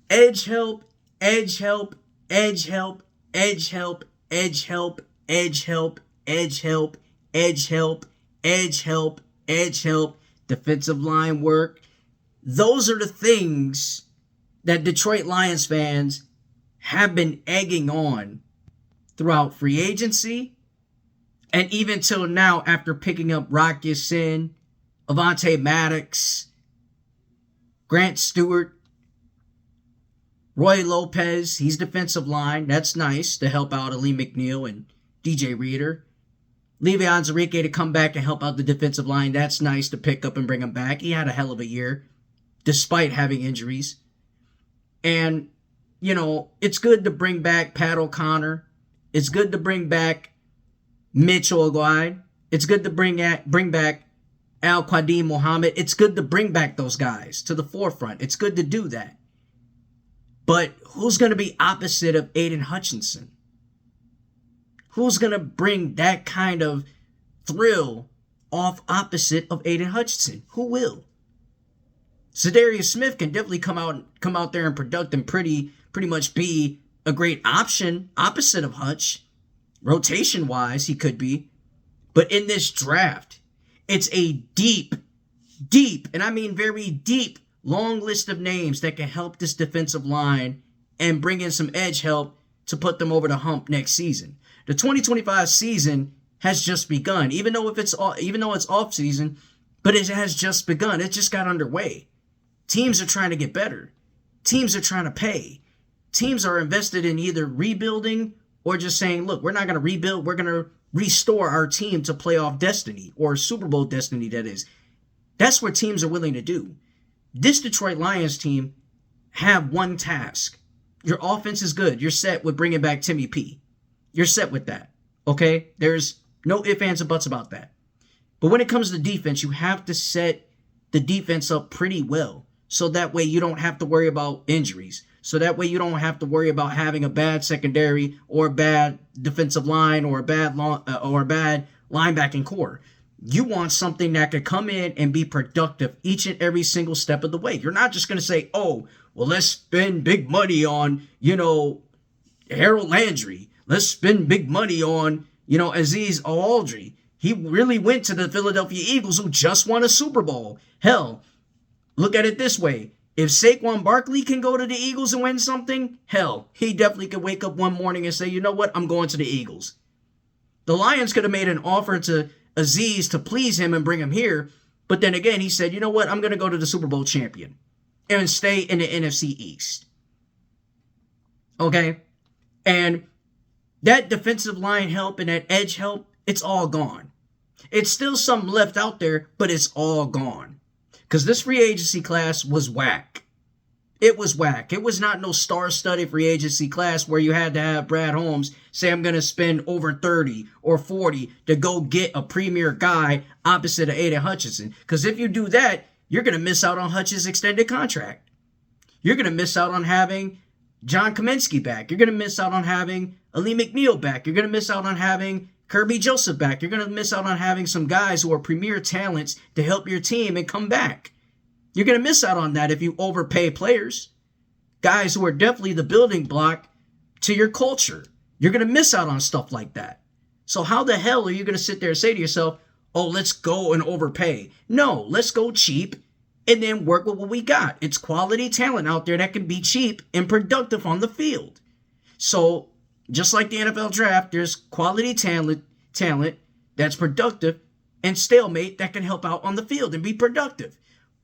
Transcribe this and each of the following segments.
Edge help, edge help, edge help, edge help, edge help, edge help, edge help, edge help, edge help, edge help, defensive line work. Those are the things that Detroit Lions fans have been egging on throughout free agency and even till now after picking up Rock Ya-Sin, Avonte Maddox, Grant Stewart, Roy Lopez. He's defensive line. That's nice to help out Ali McNeil and DJ Reader. Levi Onwuzurike to come back and help out the defensive line. That's nice to pick up and bring him back. He had a hell of a year despite having injuries. And, you know, it's good to bring back Pat O'Connor. It's good to bring back Mitch Olguide. It's good to bring back Al-Quadin Muhammad. It's good to bring back those guys to the forefront. It's good to do that. But who's going to be opposite of Aiden Hutchinson? Who's going to bring that kind of thrill off opposite of Aiden Hutchinson? Who will? Za'Darius Smith can definitely come out there and product and pretty much be a great option opposite of Hutch. Rotation wise, he could be. But in this draft, it's a deep, and I mean very deep, long list of names that can help this defensive line and bring in some edge help to put them over the hump next season. The 2025 season has just begun, even though it's off season, but it has just begun. It just got underway. Teams are trying to get better. Teams are trying to pay. Teams are invested in either rebuilding or just saying, look, we're not going to rebuild. We're going to restore our team to playoff destiny or Super Bowl destiny, that is. That's what teams are willing to do. This Detroit Lions team have one task. Your offense is good. You're set with bringing back Timmy P. You're set with that, okay? There's no ifs, ands, or buts about that. But when it comes to defense, you have to set the defense up pretty well so that way you don't have to worry about injuries. So that way you don't have to worry about having a bad secondary or a bad defensive line or a bad linebacking core. You want something that could come in and be productive each and every single step of the way. You're not just going to say, oh, well, let's spend big money on, Harold Landry. Let's spend big money on, Azeez Al-Aldry. He really went to the Philadelphia Eagles, who just won a Super Bowl. Hell, look at it this way. If Saquon Barkley can go to the Eagles and win something, hell, he definitely could wake up one morning and say, you know what, I'm going to the Eagles. The Lions could have made an offer to Azeez to please him and bring him here, but then again, he said, you know what, I'm going to go to the Super Bowl champion and stay in the NFC East. Okay? And that defensive line help and that edge help, it's all gone. It's still some left out there, but it's all gone. Because this free agency class was whack. It was whack. It was not no star-studded free agency class where you had to have Brad Holmes say, I'm going to spend over 30 or 40 to go get a premier guy opposite of Aiden Hutchinson. Because if you do that, you're going to miss out on Hutch's extended contract. You're going to miss out on having John Kaminsky back. You're going to miss out on having Ali McNeil back. You're going to miss out on having Kirby Joseph back. You're going to miss out on having some guys who are premier talents to help your team and come back. You're going to miss out on that if you overpay players. Guys who are definitely the building block to your culture. You're going to miss out on stuff like that. So how the hell are you going to sit there and say to yourself, oh, let's go and overpay? No, let's go cheap and then work with what we got. It's quality talent out there that can be cheap and productive on the field. So just like the NFL draft, there's quality talent that's productive and stalemate that can help out on the field and be productive.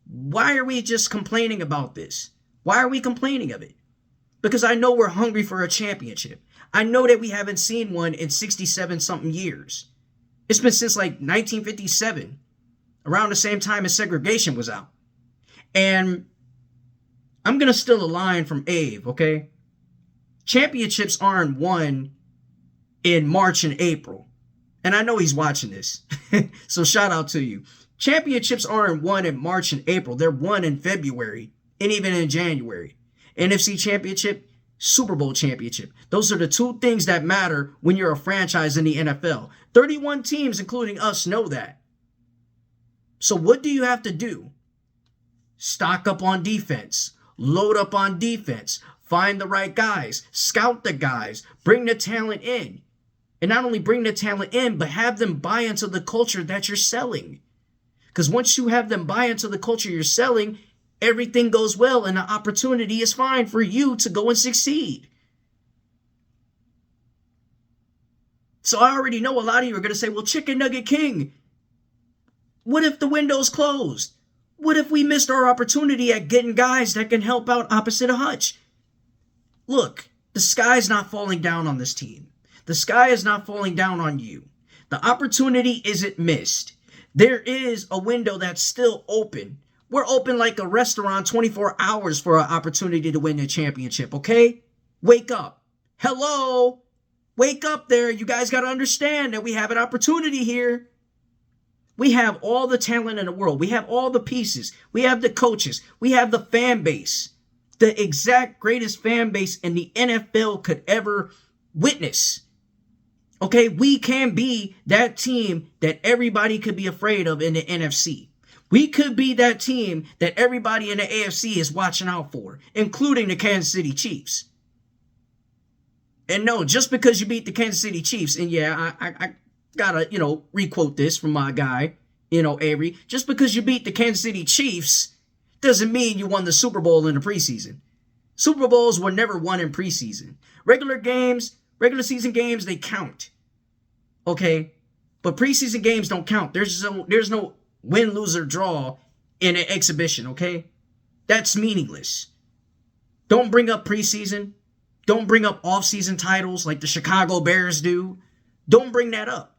Why are we just complaining about this? Why are we complaining of it? Because I know we're hungry for a championship. I know that we haven't seen one in 67-something years. It's been since like 1957, around the same time as segregation was out. And I'm going to steal a line from Abe, okay? Championships aren't won in March and April. And I know he's watching this. So shout out to you. Championships aren't won in March and April. They're won in February and even in January. NFC Championship, Super Bowl championship. Those are the two things that matter when you're a franchise in the NFL. 31 teams, including us, know that. So what do you have to do? Stock up on defense. Load up on defense. Find the right guys. Scout the guys. Bring the talent in. And not only bring the talent in, but have them buy into the culture that you're selling. Because once you have them buy into the culture you're selling, everything goes well and the opportunity is fine for you to go and succeed. So I already know a lot of you are going to say, well, Chicken Nugget King, what if the window's closed? What if we missed our opportunity at getting guys that can help out opposite of Hutch? Look, the sky's not falling down on this team. The sky is not falling down on you. The opportunity isn't missed. There is a window that's still open. We're open like a restaurant 24 hours for an opportunity to win the championship, okay? Wake up. Hello? Wake up there. You guys got to understand that we have an opportunity here. We have all the talent in the world. We have all the pieces. We have the coaches. We have the fan base. The exact greatest fan base in the NFL could ever witness. Okay, we can be that team that everybody could be afraid of in the NFC. We could be that team that everybody in the AFC is watching out for, including the Kansas City Chiefs. And no, just because you beat the Kansas City Chiefs, and yeah, I gotta, requote this from my guy, Avery. Just because you beat the Kansas City Chiefs doesn't mean you won the Super Bowl in the preseason. Super Bowls were never won in preseason. Regular season games, they count. Okay? But preseason games don't count. There's no win, lose, or draw in an exhibition, okay? That's meaningless. Don't bring up preseason. Don't bring up off-season titles like the Chicago Bears do. Don't bring that up.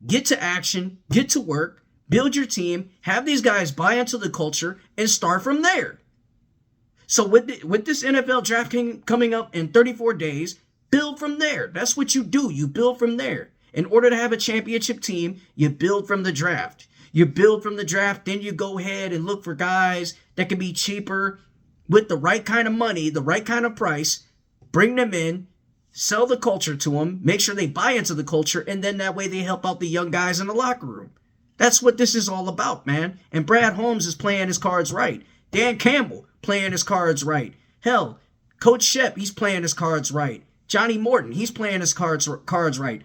Get to action, get to work, build your team, have these guys buy into the culture, and start from there. So with this NFL draft coming up in 34 days, build from there. That's what you do. You build from there. In order to have a championship team, you build from the draft. You build from the draft, then you go ahead and look for guys that can be cheaper with the right kind of money, the right kind of price, bring them in, sell the culture to them, make sure they buy into the culture, and then that way they help out the young guys in the locker room. That's what this is all about, man. And Brad Holmes is playing his cards right. Dan Campbell playing his cards right. Hell, Coach Shep, he's playing his cards right. Johnny Morton, he's playing his cards right.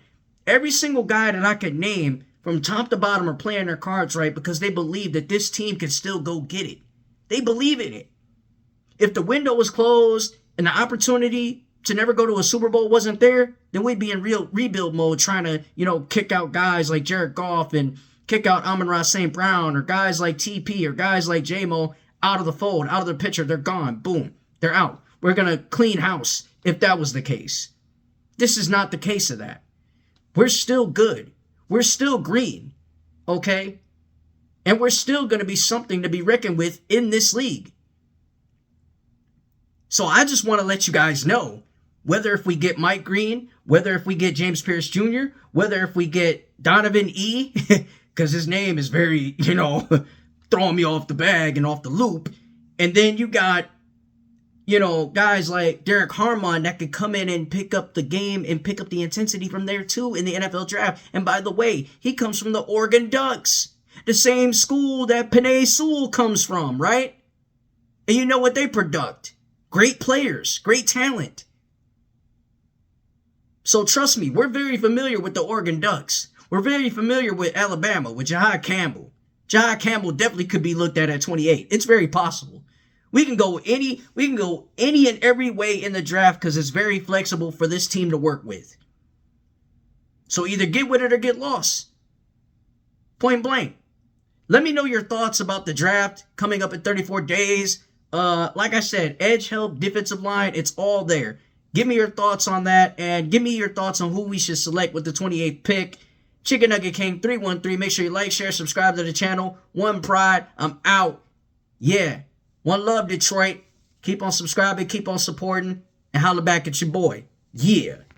Every single guy that I could name from top to bottom are playing their cards right because they believe that this team can still go get it. They believe in it. If the window was closed and the opportunity to never go to a Super Bowl wasn't there, then we'd be in real rebuild mode trying to, kick out guys like Jared Goff and kick out Amon-Ra St. Brown or guys like TP or guys like J-Mo out of the fold, out of the picture. They're gone. Boom. They're out. We're going to clean house if that was the case. This is not the case of that. We're still good. We're still green. Okay? And we're still going to be something to be reckoned with in this league. So I just want to let you guys know, whether if we get Mike Green, whether if we get James Pierce Jr., whether if we get Donovan E., because his name is very, throwing me off the bag and off the loop. And then you got, guys like Derek Harmon that could come in and pick up the game and pick up the intensity from there too in the NFL draft. And by the way, he comes from the Oregon Ducks, the same school that Penei Sewell comes from, right? And you know what they product? Great players, great talent. So trust me, we're very familiar with the Oregon Ducks. We're very familiar with Alabama, with Jahai Campbell. Jahai Campbell definitely could be looked at 28. It's very possible. We can go any and every way in the draft because it's very flexible for this team to work with. So either get with it or get lost. Point blank. Let me know your thoughts about the draft coming up in 34 days. Like I said, edge, help, defensive line, it's all there. Give me your thoughts on that, and give me your thoughts on who we should select with the 28th pick. Chicken Nugget King 313. Make sure you like, share, subscribe to the channel. One Pride. I'm out. Yeah. One love, Detroit. Keep on subscribing, keep on supporting, and holla back at your boy. Yeah.